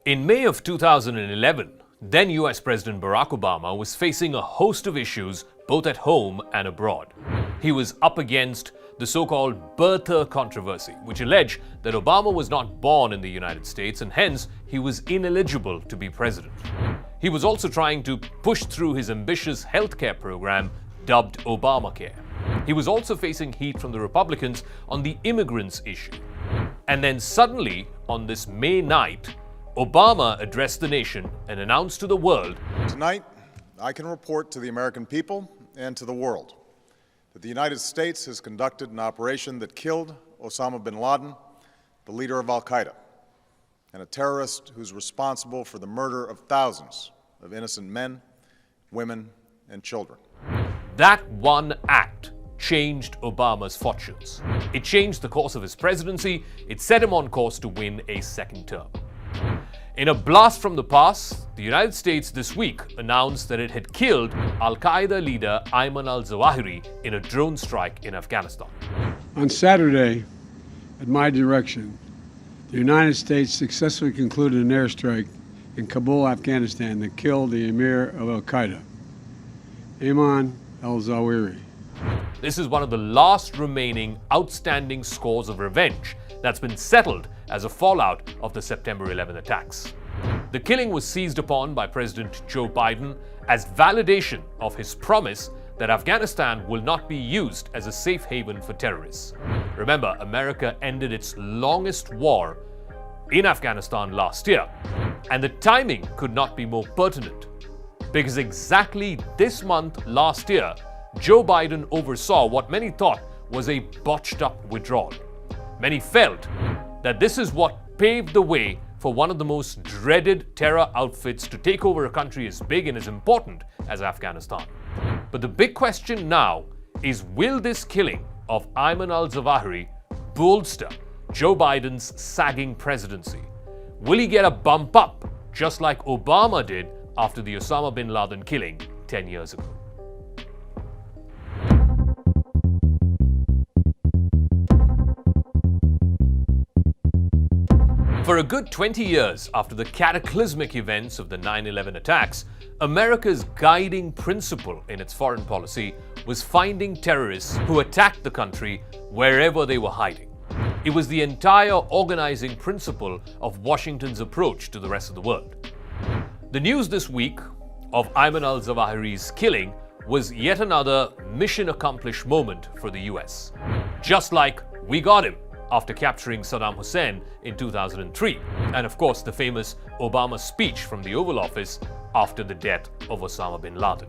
In May of 2011, then US President Barack Obama was facing a host of issues both at home and abroad. He was up against the so-called birther controversy, which alleged that Obama was not born in the United States and hence he was ineligible to be president. He was also trying to push through his ambitious healthcare program dubbed Obamacare. He was also facing heat from the Republicans on the immigrants issue. And then suddenly, on this May night, Obama addressed the nation and announced to the world, "Tonight, I can report to the American people and to the world that the United States has conducted an operation that killed Osama bin Laden, the leader of Al-Qaeda, and a terrorist who's responsible for the murder of thousands of innocent men, women, and children." That one act changed Obama's fortunes. It changed the course of his presidency. It set him on course to win a second term. In a blast from the past, the United States this week announced that it had killed Al-Qaeda leader Ayman al-Zawahiri in a drone strike in Afghanistan. On Saturday, at my direction, the United States successfully concluded an airstrike in Kabul, Afghanistan that killed the emir of Al-Qaeda, Ayman al-Zawahiri. This is one of the last remaining outstanding scores of revenge that's been settled as a fallout of the September 11 attacks. The killing was seized upon by President Joe Biden as validation of his promise that Afghanistan will not be used as a safe haven for terrorists. Remember, America ended its longest war in Afghanistan last year, and the timing could not be more pertinent, because exactly this month last year, Joe Biden oversaw what many thought was a botched-up withdrawal. Many felt that this is what paved the way for one of the most dreaded terror outfits to take over a country as big and as important as Afghanistan. But the big question now is, will this killing of Ayman al-Zawahiri bolster Joe Biden's sagging presidency? Will he get a bump up, just like Obama did after the Osama bin Laden killing 10 years ago? For a good 20 years after the cataclysmic events of the 9/11 attacks, America's guiding principle in its foreign policy was finding terrorists who attacked the country wherever they were hiding. It was the entire organizing principle of Washington's approach to the rest of the world. The news this week of Ayman al-Zawahiri's killing was yet another mission accomplished moment for the US. Just like we got him after capturing Saddam Hussein in 2003, and of course the famous Obama speech from the Oval Office after the death of Osama bin Laden.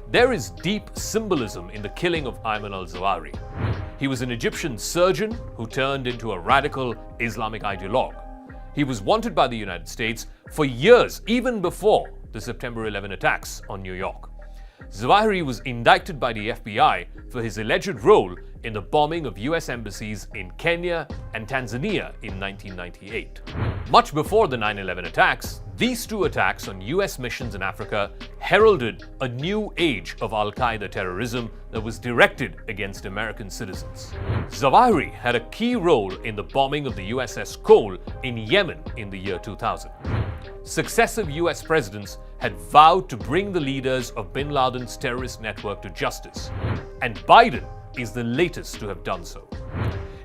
There is deep symbolism in the killing of Ayman al-Zawahiri. He was an Egyptian surgeon who turned into a radical Islamic ideologue. He was wanted by the United States for years, even before the September 11 attacks on New York. Zawahiri was indicted by the FBI for his alleged role in the bombing of US embassies in Kenya and Tanzania in 1998. Much before the 9/11 attacks, these two attacks on US missions in Africa heralded a new age of Al-Qaeda terrorism that was directed against American citizens. Zawahiri had a key role in the bombing of the USS Cole in Yemen in the year 2000. Successive US presidents had vowed to bring the leaders of bin Laden's terrorist network to justice, and Biden is the latest to have done so.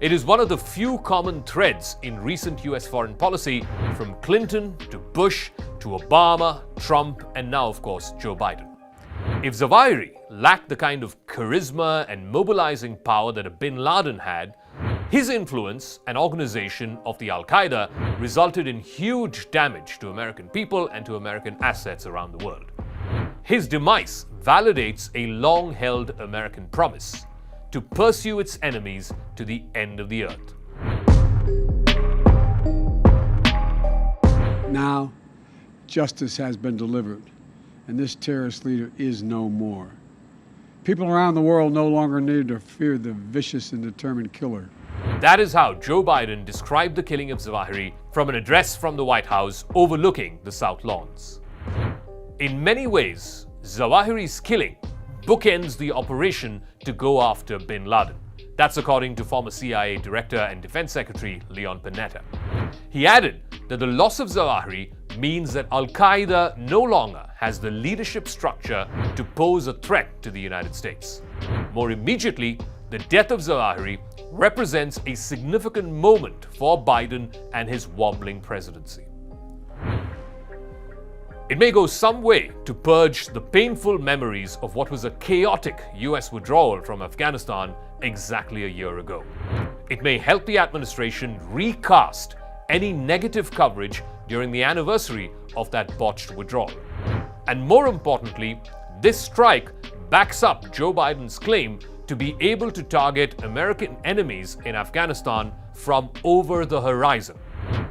It is one of the few common threads in recent US foreign policy, from Clinton to Bush to Obama, Trump, and now, of course, Joe Biden. If Zawahiri lacked the kind of charisma and mobilizing power that a bin Laden had, his influence and organization of the Al-Qaeda resulted in huge damage to American people and to American assets around the world. His demise validates a long-held American promise to pursue its enemies to the end of the earth. Now, justice has been delivered, and this terrorist leader is no more. People around the world no longer need to fear the vicious and determined killer. That is how Joe Biden described the killing of Zawahiri from an address from the White House overlooking the South Lawns. In many ways, Zawahiri's killing bookends the operation to go after bin Laden. That's according to former CIA Director and Defense Secretary Leon Panetta. He added that the loss of Zawahiri means that Al-Qaeda no longer has the leadership structure to pose a threat to the United States. More immediately, the death of Zawahiri represents a significant moment for Biden and his wobbling presidency. It may go some way to purge the painful memories of what was a chaotic US withdrawal from Afghanistan exactly a year ago. It may help the administration recast any negative coverage during the anniversary of that botched withdrawal. And more importantly, this strike backs up Joe Biden's claim to be able to target American enemies in Afghanistan from over the horizon.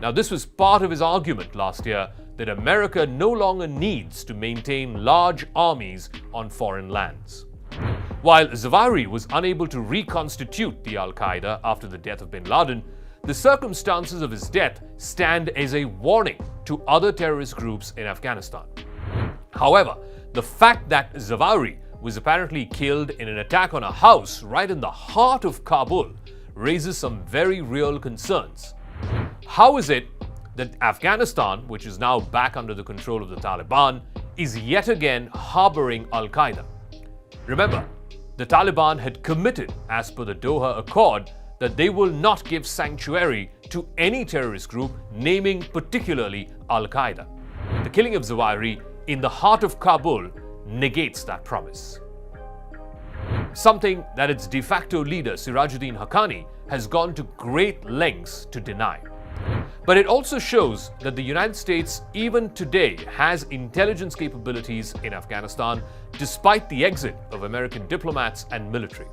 Now, this was part of his argument last year that America no longer needs to maintain large armies on foreign lands. While Zawahiri was unable to reconstitute the Al-Qaeda after the death of bin Laden, the circumstances of his death stand as a warning to other terrorist groups in Afghanistan. However, the fact that Zawahiri was apparently killed in an attack on a house right in the heart of Kabul raises some very real concerns. How is it that Afghanistan, which is now back under the control of the Taliban, is yet again harboring Al-Qaeda? Remember, the Taliban had committed, as per the Doha Accord, that they will not give sanctuary to any terrorist group, naming particularly Al-Qaeda. The killing of Zawahiri in the heart of Kabul negates that promise. Something that its de facto leader Sirajuddin Haqqani has gone to great lengths to deny. But it also shows that the United States even today has intelligence capabilities in Afghanistan despite the exit of American diplomats and military.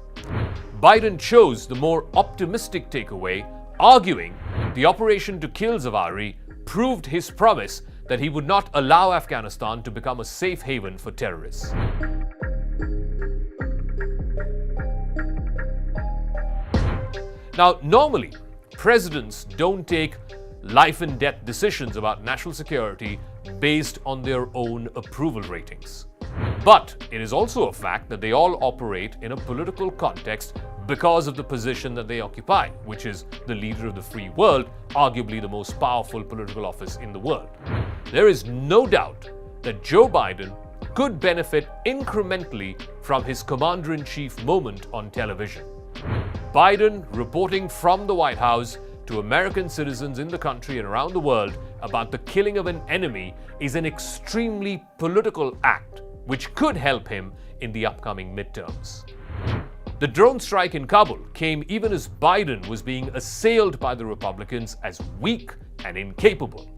Biden chose the more optimistic takeaway, arguing the operation to kill Zawahiri proved his promise that he would not allow Afghanistan to become a safe haven for terrorists. Now, normally, presidents don't take life and death decisions about national security based on their own approval ratings. But it is also a fact that they all operate in a political context because of the position that they occupy, which is the leader of the free world, arguably the most powerful political office in the world. There is no doubt that Joe Biden could benefit incrementally from his commander-in-chief moment on television. Biden reporting from the White House to American citizens in the country and around the world about the killing of an enemy is an extremely political act, which could help him in the upcoming midterms. The drone strike in Kabul came even as Biden was being assailed by the Republicans as weak and incapable.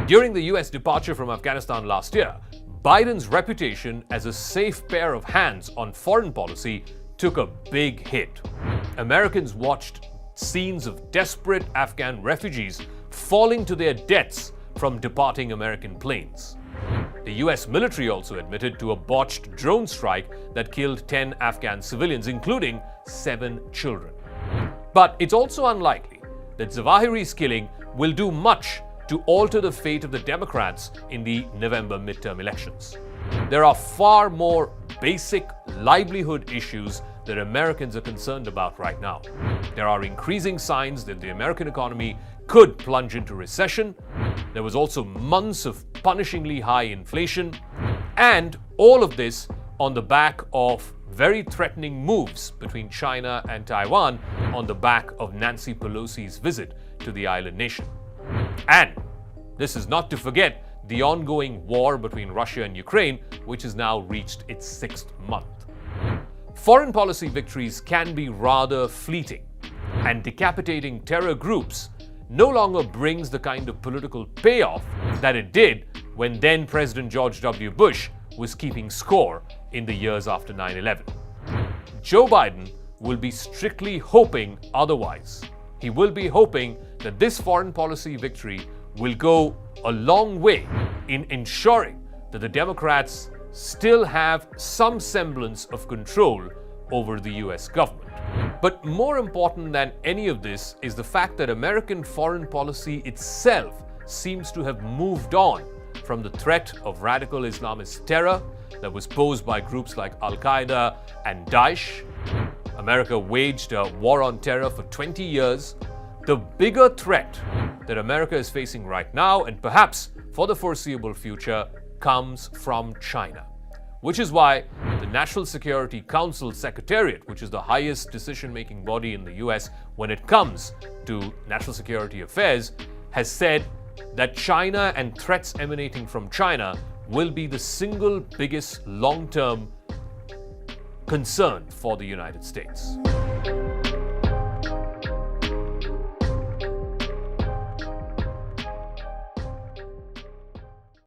During the US departure from Afghanistan last year, Biden's reputation as a safe pair of hands on foreign policy took a big hit. Americans watched scenes of desperate Afghan refugees falling to their deaths from departing American planes. The US military also admitted to a botched drone strike that killed 10 Afghan civilians, including 7 children. But it's also unlikely that Zawahiri's killing will do much to alter the fate of the Democrats in the November midterm elections. There are far more basic livelihood issues that Americans are concerned about right now. There are increasing signs that the American economy could plunge into recession. There was also months of punishingly high inflation, and all of this on the back of very threatening moves between China and Taiwan on the back of Nancy Pelosi's visit to the island nation. And this is not to forget the ongoing war between Russia and Ukraine, which has now reached its 6th month. Foreign policy victories can be rather fleeting, and decapitating terror groups no longer brings the kind of political payoff that it did when then President George W. Bush was keeping score in the years after 9/11. Joe Biden will be strictly hoping otherwise. He will be hoping that this foreign policy victory will go a long way in ensuring that the Democrats still have some semblance of control over the US government. But more important than any of this is the fact that American foreign policy itself seems to have moved on from the threat of radical Islamist terror that was posed by groups like Al-Qaeda and Daesh. America waged a war on terror for 20 years. The bigger threat that America is facing right now, and perhaps for the foreseeable future, comes from China. Which is why the National Security Council Secretariat, which is the highest decision-making body in the US when it comes to national security affairs, has said that China and threats emanating from China will be the single biggest long-term concern for the United States.